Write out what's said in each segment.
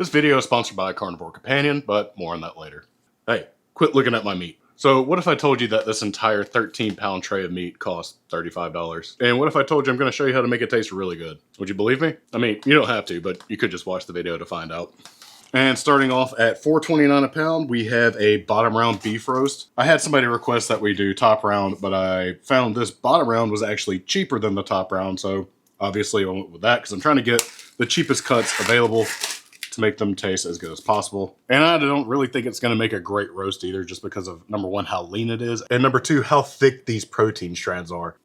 This video is sponsored by Carnivore Companion, but more on that later. Hey, quit looking at my meat. So what if I told you that this entire 13-pound tray of meat costs $35? And what if I told you I'm going to show you how to make it taste really good? Would you believe me? I mean, you don't have to, but you could just watch the video to find out. And starting off at $4.29 a pound, we have a bottom round beef roast. I had somebody request that we do top round, but I found this bottom round was actually cheaper than the top round, so obviously I went with that because I'm trying to get the cheapest cuts available to make them taste as good as possible. And I don't really think it's going to make a great roast either, just because of, number one, how lean it is, and number two, how thick these protein strands are.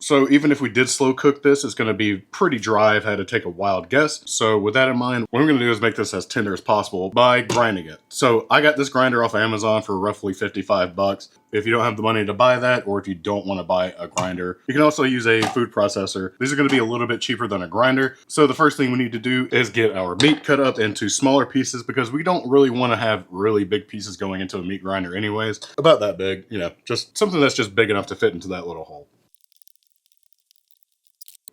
So even if we did slow cook this, it's going to be pretty dry if I had to take a wild guess. So with that in mind, what I'm going to do is make this as tender as possible by grinding it. So I got this grinder off of Amazon for roughly 55 bucks. If you don't have the money to buy that, or if you don't want to buy a grinder, you can also use a food processor. These are going to be a little bit cheaper than a grinder. So the first thing we need to do is get our meat cut up into smaller pieces, because we don't really want to have really big pieces going into a meat grinder anyways. About that big, you know, just something that's just big enough to fit into that little hole.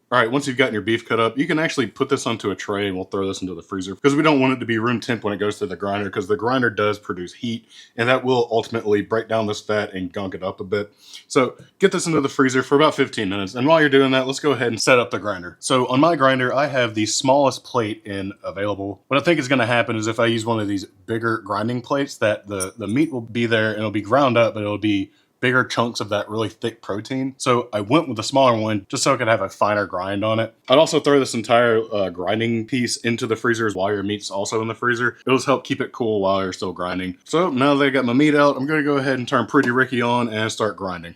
All right, once you've gotten your beef cut up, you can actually put this onto a tray and we'll throw this into the freezer, because we don't want it to be room temp when it goes to the grinder, because the grinder does produce heat and that will ultimately break down this fat and gunk it up a bit. So get this into the freezer for about 15 minutes. And while you're doing that, let's go ahead and set up the grinder. So on my grinder, I have the smallest plate in available. What I think is going to happen is if I use one of these bigger grinding plates, that the meat will be there and it'll be ground up, but it'll be bigger chunks of that really thick protein. So I went with the smaller one just so I could have a finer grind on it. I'd also throw this entire grinding piece into the freezer while your meat's also in the freezer. It'll just help keep it cool while you're still grinding. So now that I got my meat out, I'm going to go ahead and turn Pretty Ricky on and start grinding.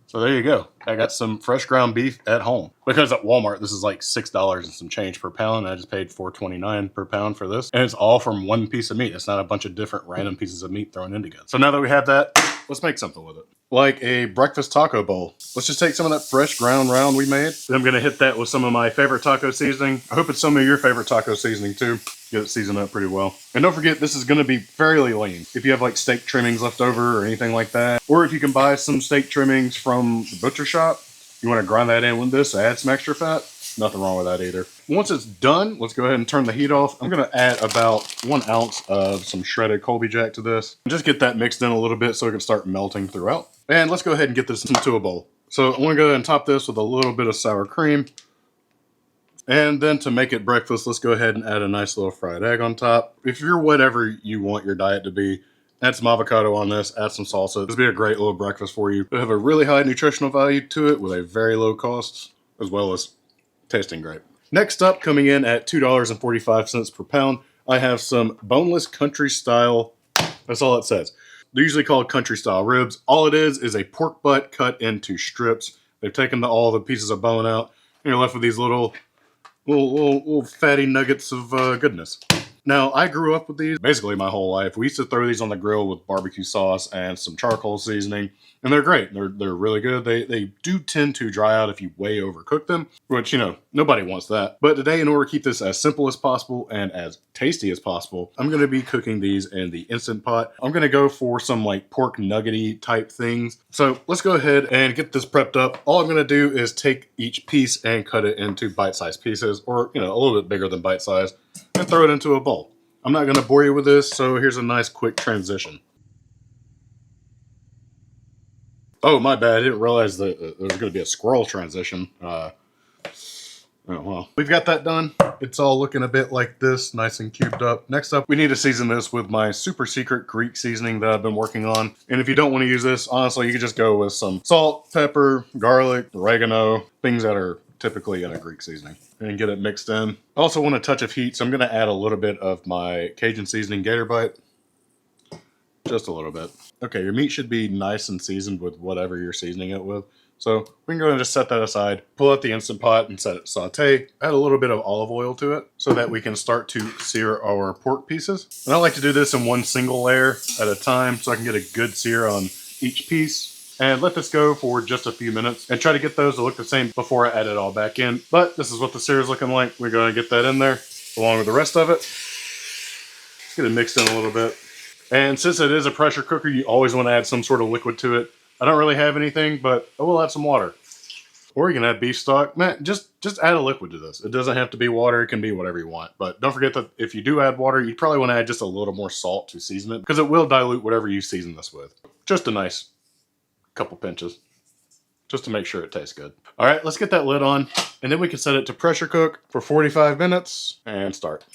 So there you go. I got some fresh ground beef at home. Because at Walmart, this is like $6 and some change per pound. I just paid $4.29 per pound for this. And it's all from one piece of meat. It's not a bunch of different random pieces of meat thrown in together. So now that we have that, let's make something with it. Like a breakfast taco bowl. Let's just take some of that fresh ground round we made. Then I'm going to hit that with some of my favorite taco seasoning. I hope it's some of your favorite taco seasoning too. Get it seasoned up pretty well. And don't forget, this is going to be fairly lean. If you have like steak trimmings left over or anything like that, or if you can buy some steak trimmings from the butcher shop, you want to grind that in with this, add some extra fat, nothing wrong with that either. Once it's done, let's go ahead and turn the heat off. I'm going to add about 1 ounce of some shredded Colby Jack to this. Just get that mixed in a little bit so it can start melting throughout. And let's go ahead and get this into a bowl. So I want to go ahead and top this with a little bit of sour cream. And then to make it breakfast, let's go ahead and add a nice little fried egg on top. If you're whatever you want your diet to be, add some avocado on this, add some salsa. This will be a great little breakfast for you. It'll have a really high nutritional value to it with a very low cost, as well as tasting great. Next up, coming in at $2.45 per pound, I have some boneless country style. That's all it says. They're usually called country style ribs. All it is a pork butt cut into strips. They've taken all the pieces of bone out, and you're left with these little fatty nuggets of goodness. Now, I grew up with these basically my whole life. We used to throw these on the grill with barbecue sauce and some charcoal seasoning, and they're great. They're really good. They do tend to dry out if you way overcook them, which, you know, nobody wants that. But today, in order to keep this as simple as possible and as tasty as possible, I'm going to be cooking these in the Instant Pot. I'm going to go for some like pork nuggety type things. So let's go ahead and get this prepped up. All I'm going to do is take each piece and cut it into bite-sized pieces, or, you know, a little bit bigger than bite-sized, and throw it into a bowl. I'm not going to bore you with this, so here's a nice quick transition. Oh, my bad. I didn't realize that there was going to be a squirrel transition. Oh, well. We've got that done. It's all looking a bit like this, nice and cubed up. Next up, we need to season this with my super secret Greek seasoning that I've been working on. And if you don't want to use this, honestly, you can just go with some salt, pepper, garlic, oregano, things that are typically in a Greek seasoning, and get it mixed in. I also want a touch of heat, so I'm going to add a little bit of my Cajun seasoning Gator Bite. Just a little bit. Okay, your meat should be nice and seasoned with whatever you're seasoning it with. So we can go ahead and just set that aside, pull out the Instant Pot and set it saute, add a little bit of olive oil to it so that we can start to sear our pork pieces. And I like to do this in one single layer at a time so I can get a good sear on each piece. And let this go for just a few minutes and try to get those to look the same before I add it all back in. But this is what the sear is looking like. We're going to get that in there along with the rest of it. Get it mixed in a little bit. And since it is a pressure cooker, you always want to add some sort of liquid to it. I don't really have anything, but I will add some water. Or you can add beef stock. Man, just add a liquid to this. It doesn't have to be water. It can be whatever you want. But don't forget that if you do add water, you probably want to add just a little more salt to season it, because it will dilute whatever you season this with. Just a nice couple pinches, just to make sure it tastes good. All right, let's get that lid on, and then we can set it to pressure cook for 45 minutes and start.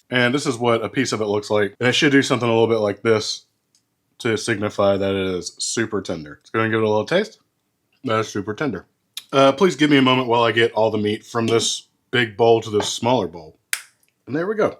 And this is what a piece of it looks like. And it should do something a little bit like this to signify that it is super tender. Let's go ahead and give it a little taste. That is super tender. Please give me a moment while I get all the meat from this big bowl to this smaller bowl. And there we go.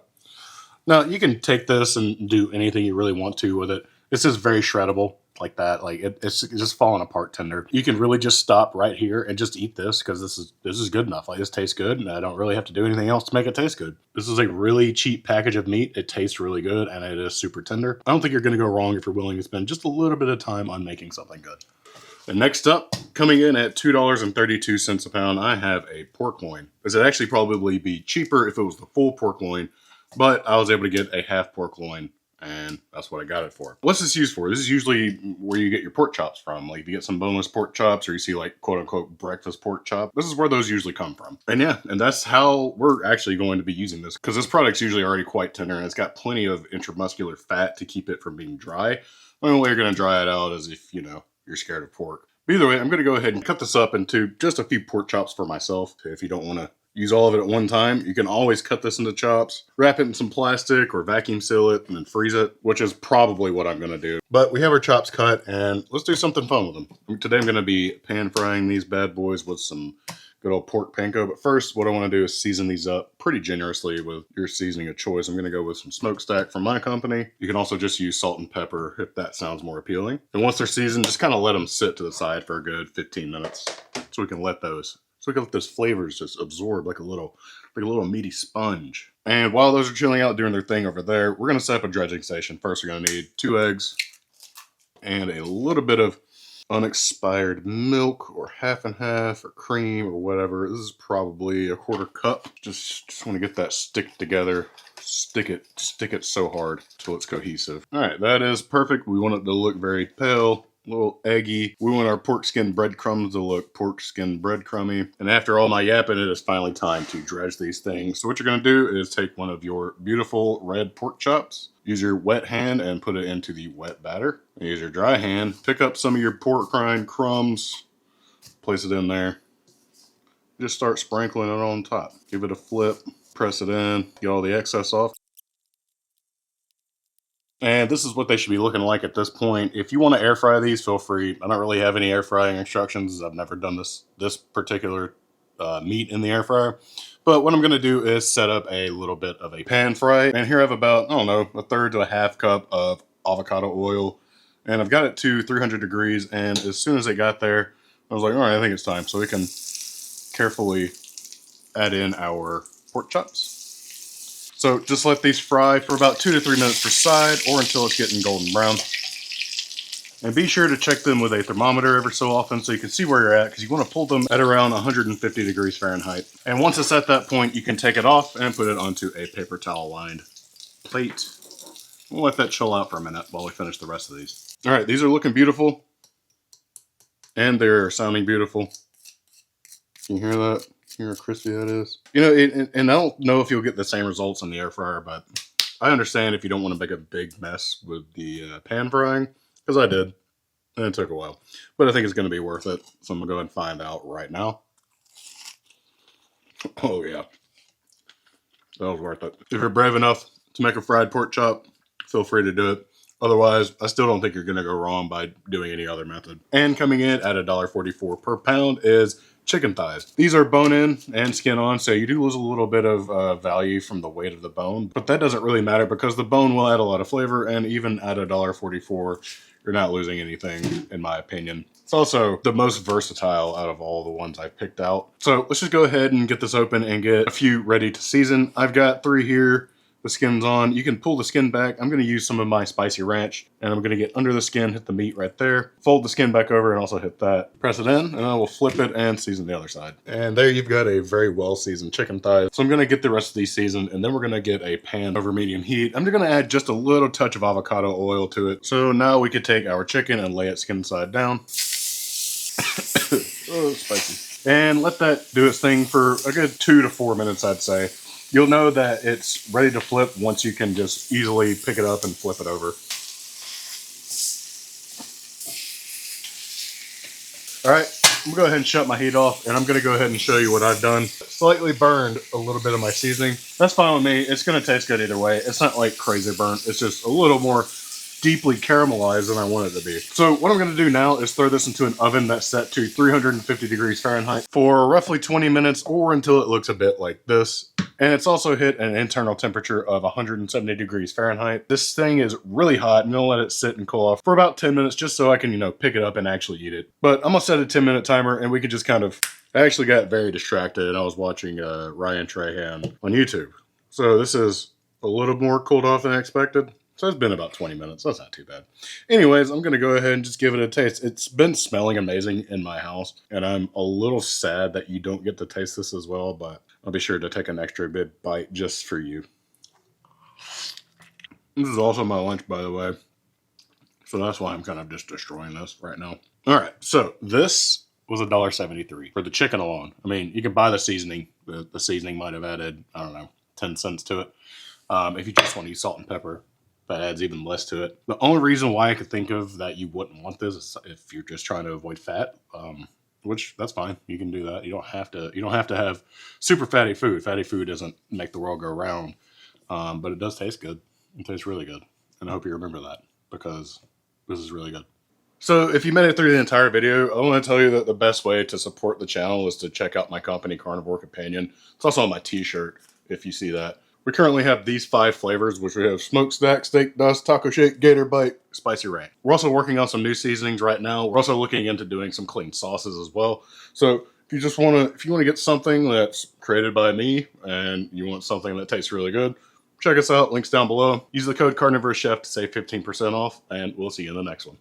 Now, you can take this and do anything you really want to with it. This is very shreddable like that. Like it's just falling apart tender. You can really just stop right here and just eat this, because this is good enough. Like, this tastes good, and I don't really have to do anything else to make it taste good. This is a really cheap package of meat. It tastes really good, and it is super tender. I don't think you're going to go wrong if you're willing to spend just a little bit of time on making something good. And next up, coming in at $2.32 a pound, I have a pork loin. As it'd actually probably be cheaper if it was the full pork loin, but I was able to get a half pork loin, and that's what I got it for. What's this used for? This is usually where you get your pork chops from. Like, if you get some boneless pork chops, or you see like quote unquote breakfast pork chop, this is where those usually come from. And yeah, and that's how we're actually going to be using this, because this product's usually already quite tender, and it's got plenty of intramuscular fat to keep it from being dry. The only way you're going to dry it out is if, you know, you're scared of pork. But either way, I'm going to go ahead and cut this up into just a few pork chops for myself. If you don't want to use all of it at one time, you can always cut this into chops, wrap it in some plastic or vacuum seal it, and then freeze it, which is probably what I'm going to do. But we have our chops cut, and let's do something fun with them. Today I'm going to be pan frying these bad boys with some good old pork panko. But first, what I want to do is season these up pretty generously with your seasoning of choice. I'm going to go with some smokestack from my company. You can also just use salt and pepper if that sounds more appealing. And once they're seasoned, just kind of let them sit to the side for a good 15 minutes so we can let those flavors just absorb like a little meaty sponge. And while those are chilling out doing their thing over there, we're going to set up a dredging station. First, we're going to need 2 eggs and a little bit of unexpired milk, or half and half, or cream, or whatever. This is probably a 1/4 cup. Just want to get that stick together. Stick it so hard till it's cohesive. All right, that is perfect. We want it to look very pale, a little eggy. We want our pork skin breadcrumbs to look pork skin breadcrumby. And after all my yapping, it is finally time to dredge these things. So what you're going to do is take one of your beautiful red pork chops, use your wet hand and put it into the wet batter. Use your dry hand, pick up some of your pork rind crumbs, place it in there. Just start sprinkling it on top. Give it a flip, press it in, get all the excess off. And this is what they should be looking like at this point. If you want to air fry these, feel free. I don't really have any air frying instructions. I've never done this particular meat in the air fryer. But what I'm going to do is set up a little bit of a pan fry. And here I have about, I don't know, 1/3 to a 1/2 cup of avocado oil. And I've got it to 300 degrees. And as soon as it got there, I was like, all right, I think it's time. So we can carefully add in our pork chops. So just let these fry for about 2 to 3 minutes per side, or until it's getting golden brown. And be sure to check them with a thermometer every so often so you can see where you're at, because you want to pull them at around 150 degrees Fahrenheit. And once it's at that point, you can take it off and put it onto a paper towel lined plate. We'll let that chill out for a minute while we finish the rest of these. All right, these are looking beautiful. And they're sounding beautiful. Can you hear that? Hear how crispy that is? You know, and I don't know if you'll get the same results in the air fryer, but I understand if you don't want to make a big mess with the pan frying, because I did, and it took a while. But I think it's going to be worth it, so I'm going to go ahead and find out right now. Oh yeah, that was worth it. If you're brave enough to make a fried pork chop, feel free to do it. Otherwise, I still don't think you're going to go wrong by doing any other method. And coming in at $1.44 per pound is chicken thighs. These are bone in and skin on, so you do lose a little bit of value from the weight of the bone, but that doesn't really matter because the bone will add a lot of flavor, and even at $1.44, you're not losing anything, in my opinion. It's also the most versatile out of all the ones I picked out. So let's just go ahead and get this open and get a few ready to season. I've got 3 here The skin's on. You can pull the skin back. I'm going to use some of my spicy ranch, and I'm going to get under the skin, hit the meat right there, fold the skin back over, and also hit that. Press it in, and I will flip it and season the other side. And there you've got a very well seasoned chicken thigh. So I'm going to get the rest of these seasoned, and then we're going to get a pan over medium heat. I'm going to add just a little touch of avocado oil to it. So now we could take our chicken and lay it skin side down. Oh, spicy. And let that do its thing for a good 2 to 4 minutes, I'd say. You'll know that it's ready to flip once you can just easily pick it up and flip it over. All right, I'm gonna go ahead and shut my heat off, and I'm gonna go ahead and show you what I've done. Slightly burned a little bit of my seasoning. That's fine with me. It's gonna taste good either way. It's not like crazy burnt. It's just a little more deeply caramelized than I want it to be. So what I'm going to do now is throw this into an oven that's set to 350 degrees Fahrenheit for roughly 20 minutes or until it looks a bit like this. And it's also hit an internal temperature of 170 degrees Fahrenheit. This thing is really hot. I'm going to let it sit and cool off for about 10 minutes just so I can, pick it up and actually eat it. But I'm going to set a 10-minute timer, and we can just kind of... I actually got very distracted, and I was watching Ryan Trahan on YouTube. So this is a little more cooled off than I expected. So it's been about 20 minutes. That's not too bad. Anyways, I'm going to go ahead and just give it a taste. It's been smelling amazing in my house, and I'm a little sad that you don't get to taste this as well, but I'll be sure to take an extra big bite just for you. This is also my lunch, by the way. So that's why I'm kind of just destroying this right now. All right, so this was $1.73 for the chicken alone. I mean, you can buy the seasoning. The seasoning might have added, I don't know, 10 cents to it. If you just want to use salt and pepper, that adds even less to it. The only reason why I could think of that you wouldn't want this is if you're just trying to avoid fat, which that's fine. You can do that. You don't have to have super fatty food. Fatty food doesn't make the world go round, but it does taste good. It tastes really good, and I hope you remember that because this is really good. So if you made it through the entire video, I want to tell you that the best way to support the channel is to check out my company, Carnivore Companion. It's also on my t-shirt, if you see that. We currently have these 5 flavors, which we have smokestack, steak dust, taco shake, gator bite, spicy ranch. We're also working on some new seasonings right now. We're also looking into doing some clean sauces as well. So if you want to get something that's created by me and you want something that tastes really good, check us out. Links down below. Use the code CarnivorousChef to save 15% off, and we'll see you in the next one.